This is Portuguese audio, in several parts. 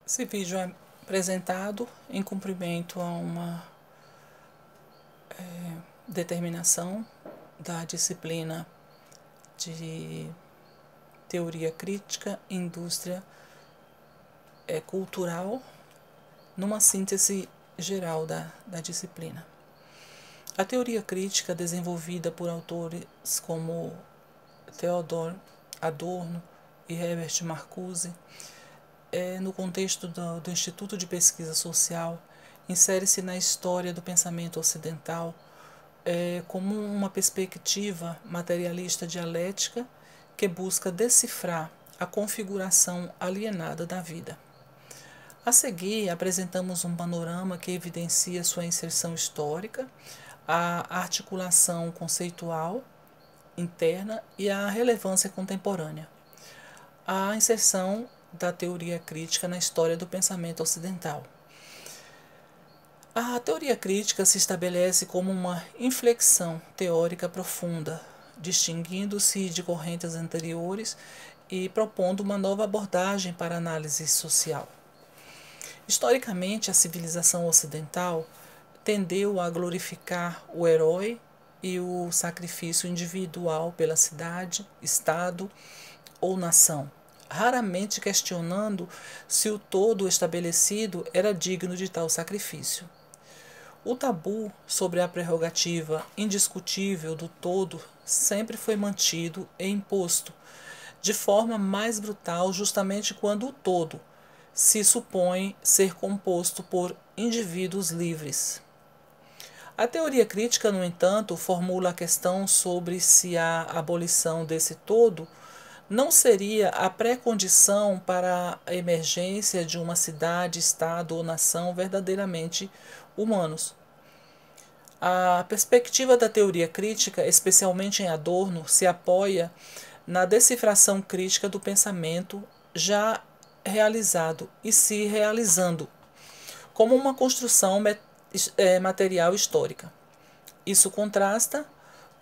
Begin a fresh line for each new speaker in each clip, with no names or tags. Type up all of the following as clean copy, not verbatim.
Esse vídeo é apresentado em cumprimento a uma determinação da disciplina de Teoria Crítica e Indústria Cultural, numa síntese geral da disciplina. A teoria crítica, desenvolvida por autores como Theodor Adorno e Herbert Marcuse, no contexto do Instituto de Pesquisa Social, insere-se na história do pensamento ocidental como uma perspectiva materialista dialética que busca decifrar a configuração alienada da vida. A seguir, apresentamos um panorama que evidencia sua inserção histórica, a articulação conceitual interna e a relevância contemporânea. A inserção da teoria crítica na história do pensamento ocidental. A teoria crítica se estabelece como uma inflexão teórica profunda, distinguindo-se de correntes anteriores e propondo uma nova abordagem para a análise social. Historicamente, a civilização ocidental tendeu a glorificar o herói e o sacrifício individual pela cidade, estado ou nação, raramente questionando se o todo estabelecido era digno de tal sacrifício. O tabu sobre a prerrogativa indiscutível do todo sempre foi mantido e imposto, de forma mais brutal justamente quando o todo se supõe ser composto por indivíduos livres. A teoria crítica, no entanto, formula a questão sobre se a abolição desse todo não seria a pré-condição para a emergência de uma cidade, estado ou nação verdadeiramente humanos. A perspectiva da teoria crítica, especialmente em Adorno, se apoia na decifração crítica do pensamento já realizado e se realizando, como uma construção material histórica. Isso contrasta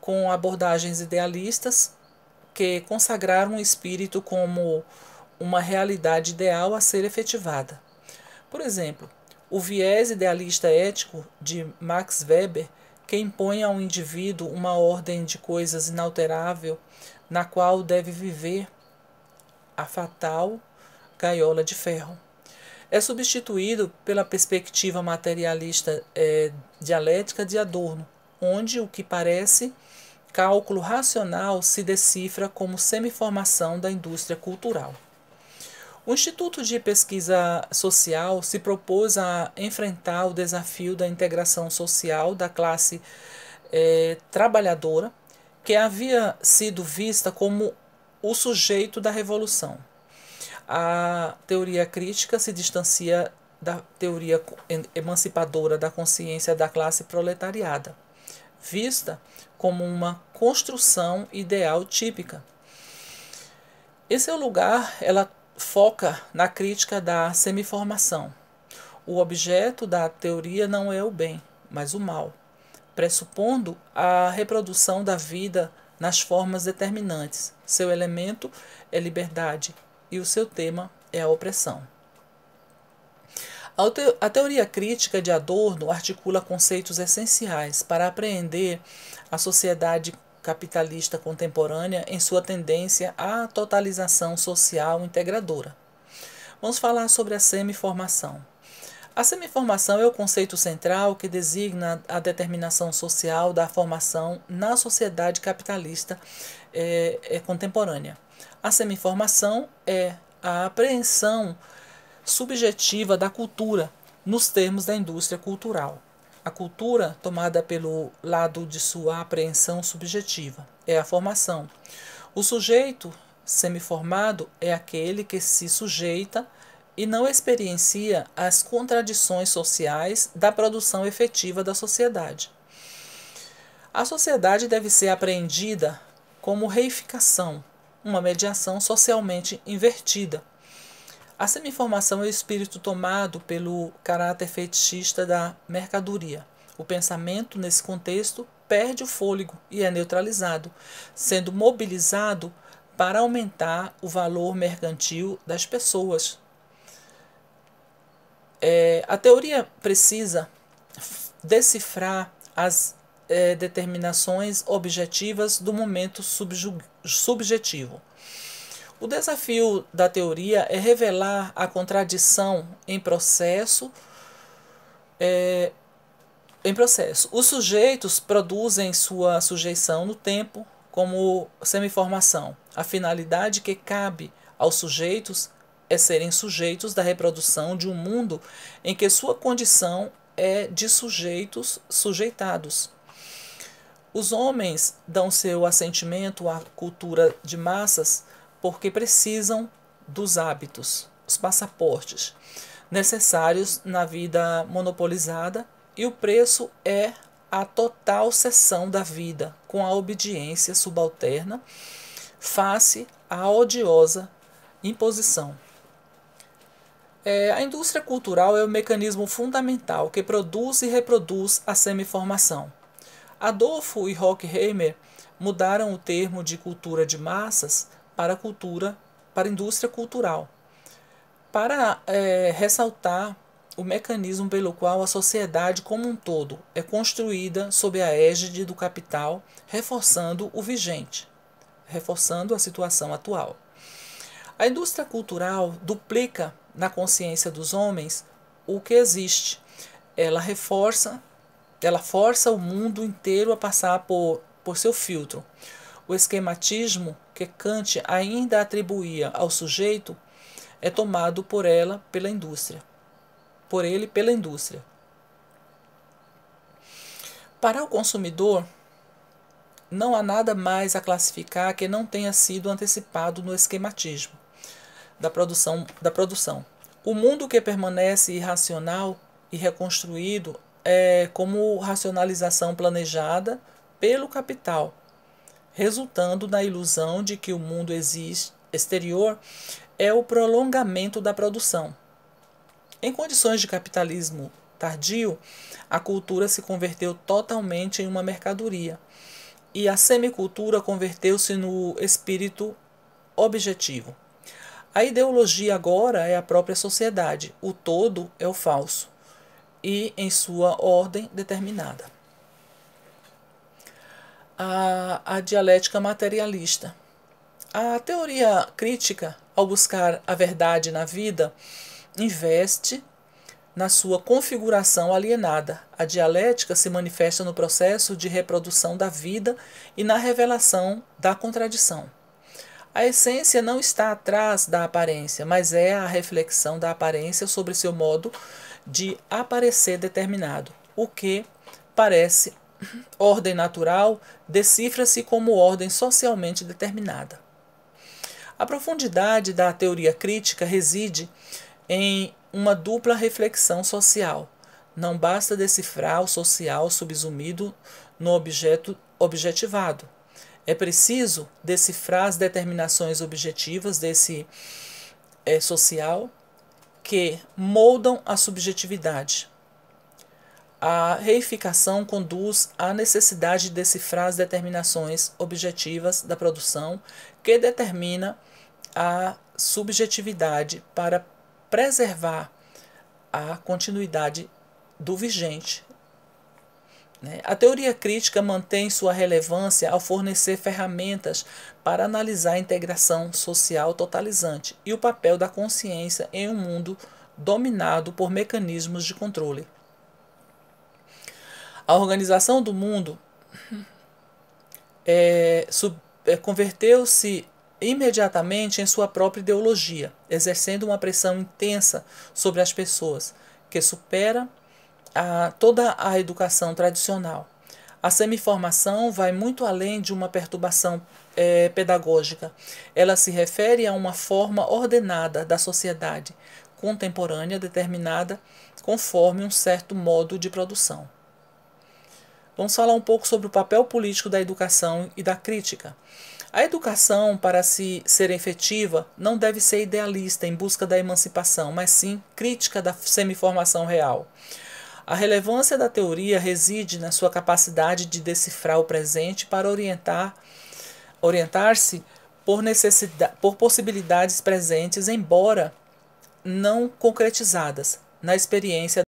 com abordagens idealistas que consagraram o espírito como uma realidade ideal a ser efetivada. Por exemplo, o viés idealista ético de Max Weber, que impõe ao indivíduo uma ordem de coisas inalterável na qual deve viver a fatal gaiola de ferro, é substituído pela perspectiva materialista dialética de Adorno, onde o que parece cálculo racional se decifra como semiformação da indústria cultural. O Instituto de Pesquisa Social se propôs a enfrentar o desafio da integração social da classe trabalhadora, que havia sido vista como o sujeito da revolução. A teoria crítica se distancia da teoria emancipadora da consciência da classe proletariada, vista como uma construção ideal típica. Em seu lugar, ela foca na crítica da semiformação. O objeto da teoria não é o bem, mas o mal, pressupondo a reprodução da vida nas formas determinantes. Seu elemento é liberdade e o seu tema é a opressão. A teoria crítica de Adorno articula conceitos essenciais para apreender a sociedade capitalista contemporânea em sua tendência à totalização social integradora. Vamos falar sobre a semiformação. A semiformação é o conceito central que designa a determinação social da formação na sociedade capitalista contemporânea. A semiformação é a apreensão subjetiva da cultura nos termos da indústria cultural. A cultura, tomada pelo lado de sua apreensão subjetiva, é a formação. O sujeito semiformado é aquele que se sujeita e não experiencia as contradições sociais da produção efetiva da sociedade. A sociedade deve ser apreendida como reificação, uma mediação socialmente invertida. A semiformação é o espírito tomado pelo caráter fetichista da mercadoria. O pensamento, nesse contexto, perde o fôlego e é neutralizado, sendo mobilizado para aumentar o valor mercantil das pessoas. A teoria precisa decifrar as determinações objetivas do momento subjetivo. O desafio da teoria é revelar a contradição em processo. Os sujeitos produzem sua sujeição no tempo como semiformação. A finalidade que cabe aos sujeitos é serem sujeitos da reprodução de um mundo em que sua condição é de sujeitos sujeitados. Os homens dão seu assentimento à cultura de massas porque precisam dos hábitos, os passaportes, necessários na vida monopolizada, e o preço é a total cessão da vida com a obediência subalterna face à odiosa imposição. A indústria cultural é o mecanismo fundamental que produz e reproduz a semiformação. Adolfo e Horkheimer mudaram o termo de cultura de massas para indústria cultural, para ressaltar o mecanismo pelo qual a sociedade como um todo é construída sob a égide do capital, reforçando o vigente, reforçando a situação atual. A indústria cultural duplica na consciência dos homens o que existe. Ela força o mundo inteiro a passar por seu filtro. O esquematismo que Kant ainda atribuía ao sujeito é tomado por ele pela indústria. Para o consumidor, não há nada mais a classificar que não tenha sido antecipado no esquematismo da produção. O mundo que permanece irracional e reconstruído é como racionalização planejada pelo capital, resultando na ilusão de que o mundo exterior é o prolongamento da produção. Em condições de capitalismo tardio, a cultura se converteu totalmente em uma mercadoria, e a semicultura converteu-se no espírito objetivo. A ideologia agora é a própria sociedade, o todo é o falso, e em sua ordem determinada. A dialética materialista. A teoria crítica, ao buscar a verdade na vida, investe na sua configuração alienada. A dialética se manifesta no processo de reprodução da vida e na revelação da contradição. A essência não está atrás da aparência, mas é a reflexão da aparência sobre seu modo de aparecer determinado. O que parece ordem natural decifra-se como ordem socialmente determinada. A profundidade da teoria crítica reside em uma dupla reflexão social. Não basta decifrar o social subsumido no objeto objetivado. É preciso decifrar as determinações objetivas desse social que moldam a subjetividade. A reificação conduz à necessidade de decifrar as determinações objetivas da produção que determina a subjetividade para preservar a continuidade do vigente. A teoria crítica mantém sua relevância ao fornecer ferramentas para analisar a integração social totalizante e o papel da consciência em um mundo dominado por mecanismos de controle. A organização do mundo converteu-se imediatamente em sua própria ideologia, exercendo uma pressão intensa sobre as pessoas, que supera toda a educação tradicional. A semiformação vai muito além de uma perturbação pedagógica. Ela se refere a uma forma ordenada da sociedade contemporânea determinada conforme um certo modo de produção. Vamos falar um pouco sobre o papel político da educação e da crítica. A educação, para ser efetiva, não deve ser idealista em busca da emancipação, mas sim crítica da semiformação real. A relevância da teoria reside na sua capacidade de decifrar o presente para orientar-se por possibilidades presentes, embora não concretizadas, na experiência